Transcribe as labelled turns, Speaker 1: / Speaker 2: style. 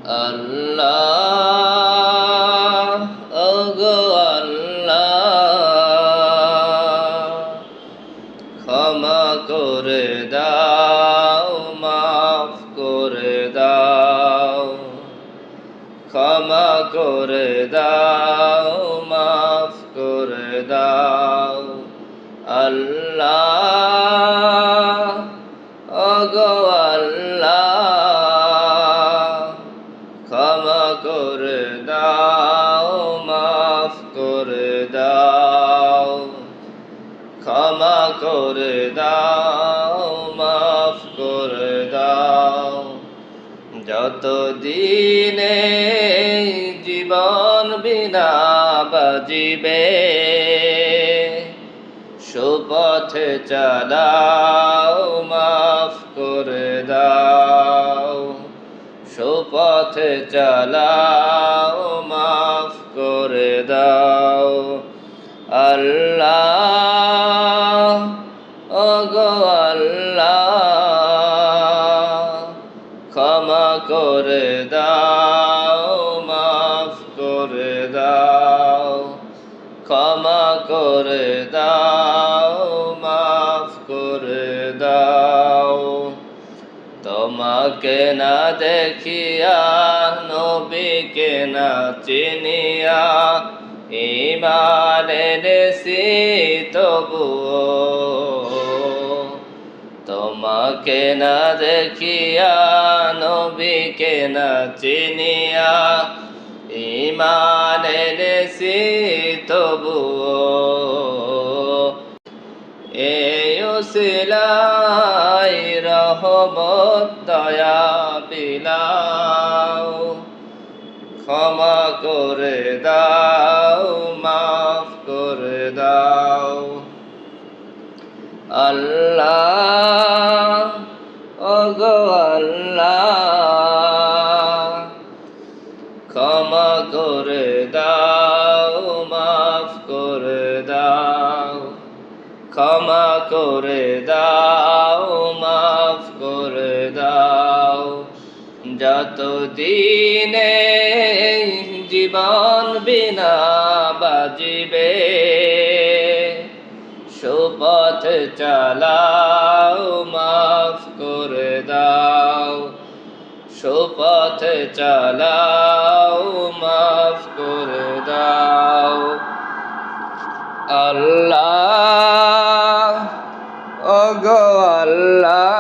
Speaker 1: আল্লাহ ওগো আল্লাহ, ক্ষমা করে দাও, মাফ করে দাও, ক্ষমা করে দাও, মাফ করে দাও। আল্লাহ ওগো আল্লাহ, ক্ষমা করে দাও, মাফ করে দাও, ক্ষমা করে দাও, মাফ করে দাও। যতদিনে জীবন বিনা বাজিবে, সুপথে চালাও, মাফ করে দাও, সুপথে চালাও, মাফ করে দাও। আল্লাহ ওগো আল্লাহ, ক্ষমা করে দাও, মাফ করে দাও, ক্ষমা করে দাও, মাফ করে দাও। তোমাকে না দেখিয়া, নবীকে না চিনিয়া, ঈমান এনেছি তবুও। তোমাকে না দেখিয়া, নবীকে না চিনিয়া, ঈমান এনেছি তবুও। এই উসিলায় রহমত দয়া বিলাও, ক্ষমা করে দাও, মাফ করে দাও। আল্লাহ ওগো আল্লাহ, ক্ষমা করে দাও, মাফ করে দাও, ক্ষমা করে দাও, মাফ করে দাও। যতদিনে জীবন বিনা বাজিবে, সুপথ চালাও, মাফ করে দাও, সুপথ চালাও, মাফ করে দাও। আল্লাহ ওগো আল্লাহ,